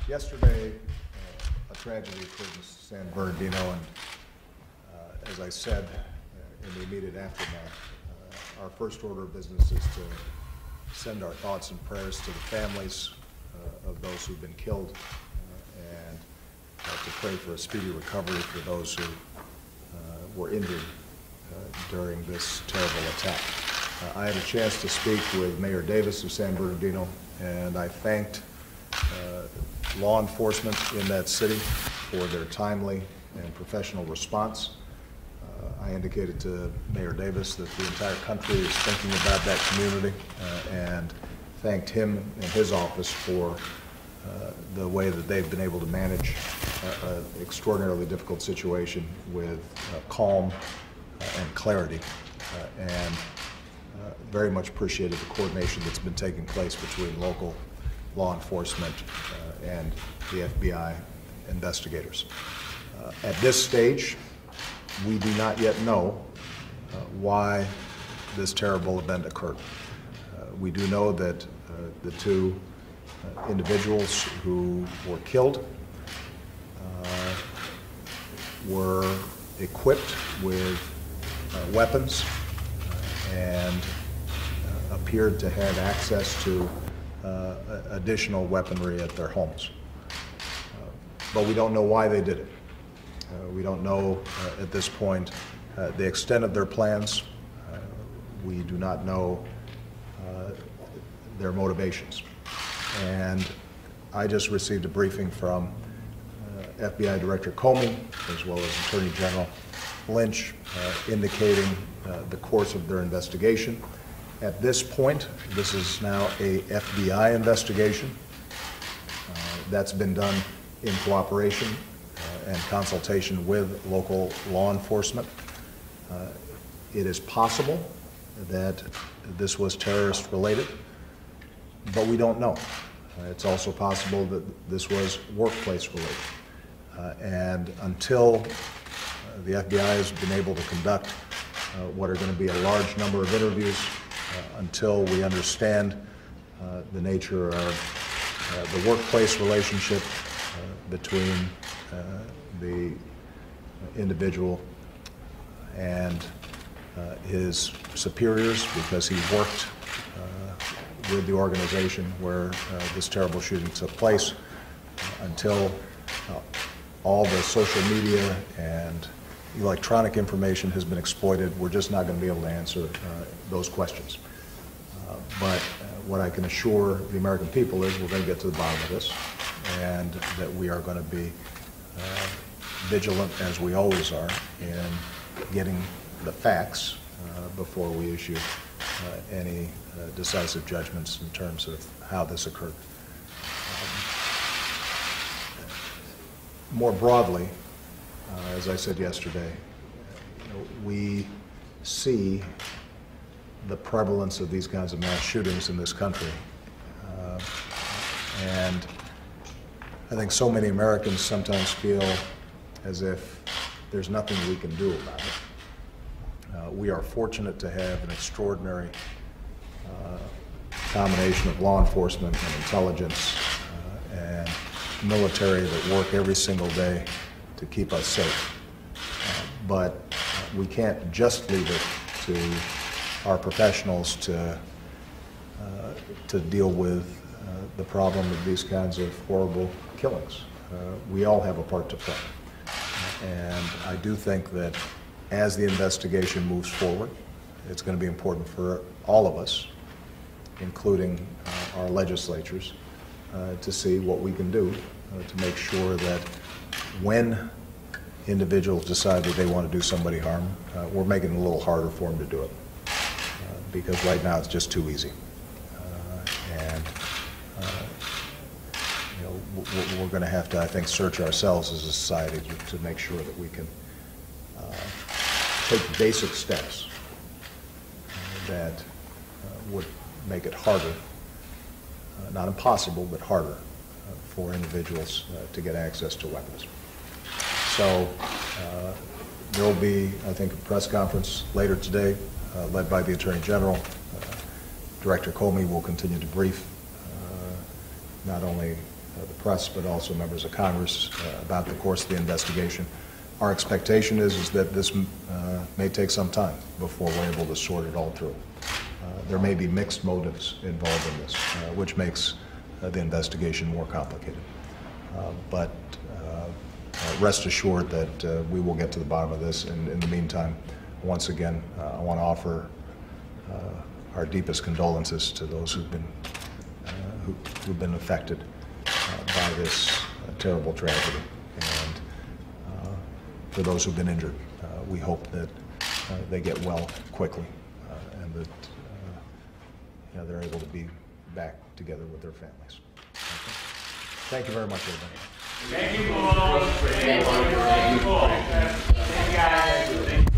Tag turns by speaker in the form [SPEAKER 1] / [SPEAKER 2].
[SPEAKER 1] Yesterday, a tragedy occurred in San Bernardino, and as I said in the immediate aftermath, our first order of business is to send our thoughts and prayers to the families of those who've been killed and to pray for a speedy recovery for those who were injured during this terrible attack. I had a chance to speak with Mayor Davis of San Bernardino, and I thanked law enforcement in that city for their timely and professional response. I indicated to Mayor Davis that the entire country is thinking about that community and thanked him and his office for the way that they've been able to manage an extraordinarily difficult situation with calm and clarity, and very much appreciated the coordination that's been taking place between local law enforcement and the FBI investigators. At this stage, we do not yet know why this terrible event occurred. We do know that the two individuals who were killed were equipped with weapons and appeared to have access to additional weaponry at their homes. But we don't know why they did it. We don't know at this point the extent of their plans. We do not know their motivations. And I just received a briefing from FBI Director Comey as well as Attorney General Lynch indicating the course of their investigation. At this point, this is now a FBI investigation that's been done in cooperation and consultation with local law enforcement. It is possible that this was terrorist related, but we don't know. It's also possible that this was workplace related. And until the FBI has been able to conduct what are going to be a large number of interviews, until we understand the nature of the workplace relationship between the individual and his superiors, because he worked with the organization where this terrible shooting took place, until all the social media and electronic information has been exploited, we're just not going to be able to answer those questions. But what I can assure the American people is we're going to get to the bottom of this, and that we are going to be vigilant, as we always are, in getting the facts before we issue any decisive judgments in terms of how this occurred. More broadly, as I said yesterday, we see the prevalence of these kinds of mass shootings in this country. And I think so many Americans sometimes feel as if there's nothing we can do about it. We are fortunate to have an extraordinary combination of law enforcement and intelligence and military that work every single day to keep us safe. But we can't just leave it to our professionals to deal with the problem of these kinds of horrible killings. We all have a part to play. And I do think that as the investigation moves forward, it's going to be important for all of us, including our legislatures, to see what we can do to make sure that when individuals decide that they want to do somebody harm, we're making it a little harder for them to do it. Because right now it's just too easy. We're going to have to, I think, search ourselves as a society to make sure that we can take basic steps that would make it harder, not impossible, but harder for individuals to get access to weapons. So there will be, I think, a press conference later today led by the Attorney General. Director Comey will continue to brief not only the press, but also members of Congress about the course of the investigation. Our expectation is that this may take some time before we're able to sort it all through. There may be mixed motives involved in this, which makes the investigation more complicated. But rest assured that we will get to the bottom of this. And in the meantime, once again, I want to offer our deepest condolences to those who've been affected by this terrible tragedy. And for those who've been injured, we hope that they get well quickly and that they're able to be back together with their families. Okay. Thank you very much, everybody.
[SPEAKER 2] Thank you, boys. Thank you, guys.